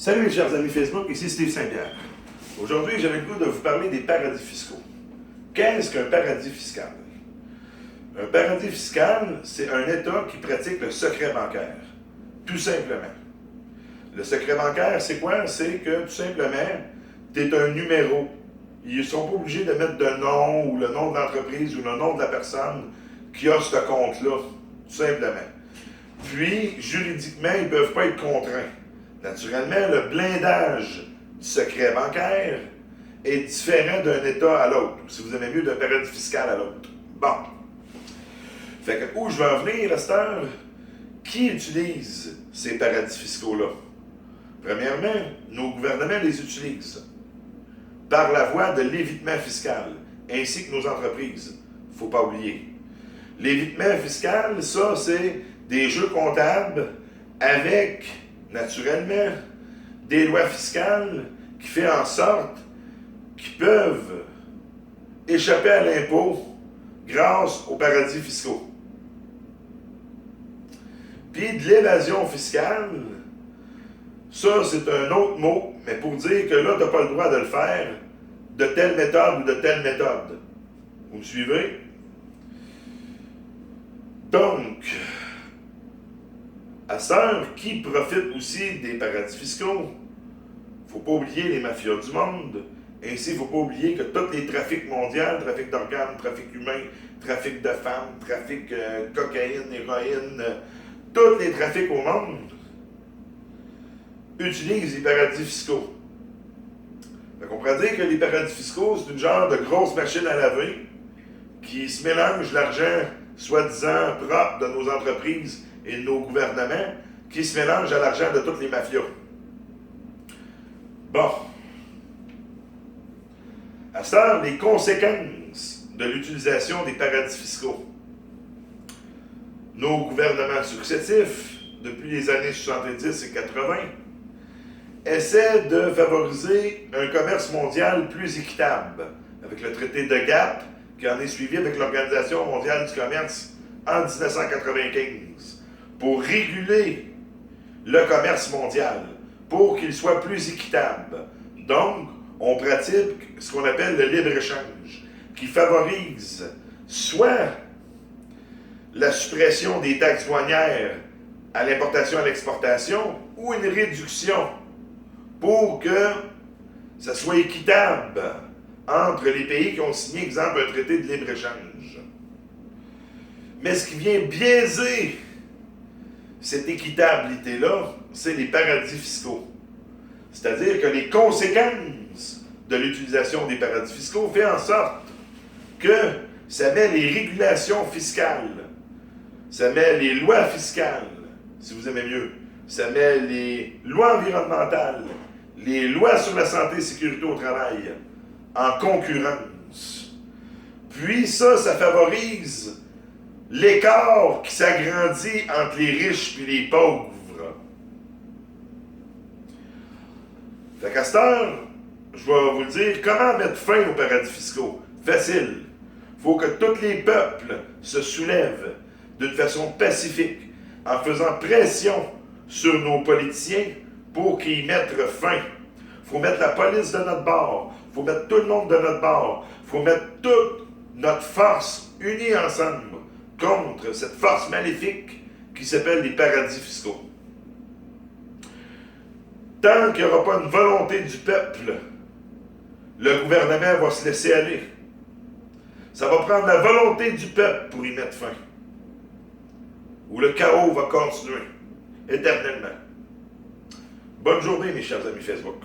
Salut mes chers amis Facebook, ici Steve Saint-Pierre. Aujourd'hui, j'avais le goût de vous parler des paradis fiscaux. Qu'est-ce qu'un paradis fiscal? Un paradis fiscal, c'est un État qui pratique le secret bancaire, tout simplement. Le secret bancaire, c'est quoi? C'est que, tout simplement, tu es un numéro. Ils ne sont pas obligés de mettre de nom, ou le nom de l'entreprise, ou le nom de la personne qui a ce compte-là, tout simplement. Puis, juridiquement, ils ne peuvent pas être contraints. Naturellement, le blindage du secret bancaire est différent d'un État à l'autre, si vous aimez mieux d'un paradis fiscal à l'autre. Bon. Fait que où je veux en venir à cette heure, qui utilise ces paradis fiscaux-là? Premièrement, nos gouvernements les utilisent par la voie de l'évitement fiscal, ainsi que nos entreprises. Il ne faut pas oublier. L'évitement fiscal, ça, c'est des jeux comptables avec, naturellement, des lois fiscales qui font en sorte qu'ils peuvent échapper à l'impôt grâce aux paradis fiscaux. Puis de l'évasion fiscale, ça c'est un autre mot, mais pour dire que là, tu n'as pas le droit de le faire de telle méthode ou de telle méthode. Vous me suivez? Donc, à cette heure, qui profite aussi des paradis fiscaux? Il ne faut pas oublier les mafias du monde. Ainsi, il ne faut pas oublier que tous les trafics mondiaux, trafic d'organes, trafic humain, trafic de femmes, trafic cocaïne, héroïne, tous les trafics au monde utilisent les paradis fiscaux. On pourrait dire que les paradis fiscaux, c'est une genre de grosse machine à laver qui se mélange l'argent soi-disant propre de nos entreprises et de nos gouvernements, qui se mélange à l'argent de toutes les mafias. Bon. À cette heure, les conséquences de l'utilisation des paradis fiscaux. Nos gouvernements successifs, depuis les années 70 et 80, essaient de favoriser un commerce mondial plus équitable, avec le traité de Gap, qui en est suivi avec l'Organisation mondiale du commerce en 1995, pour réguler le commerce mondial, pour qu'il soit plus équitable. Donc, on pratique ce qu'on appelle le libre-échange, qui favorise soit la suppression des taxes douanières à l'importation et à l'exportation, ou une réduction pour que ça soit équitable entre les pays qui ont signé, exemple, un traité de libre-échange. Mais ce qui vient biaiser cette équitabilité-là, c'est les paradis fiscaux. C'est-à-dire que les conséquences de l'utilisation des paradis fiscaux font en sorte que ça met les régulations fiscales, ça met les lois fiscales, si vous aimez mieux, ça met les lois environnementales, les lois sur la santé et sécurité au travail en concurrence. Puis ça favorise l'écart qui s'agrandit entre les riches et les pauvres. Fait qu'à cette heure, je vais vous dire comment mettre fin aux paradis fiscaux. Facile. Il faut que tous les peuples se soulèvent d'une façon pacifique, en faisant pression sur nos politiciens pour qu'ils mettent fin. Il faut mettre la police de notre bord. Il faut mettre tout le monde de notre bord. Il faut mettre toute notre force unie ensemble contre cette force maléfique qui s'appelle les paradis fiscaux. Tant qu'il n'y aura pas une volonté du peuple, le gouvernement va se laisser aller. Ça va prendre la volonté du peuple pour y mettre fin. Ou le chaos va continuer éternellement. Bonne journée, mes chers amis Facebook.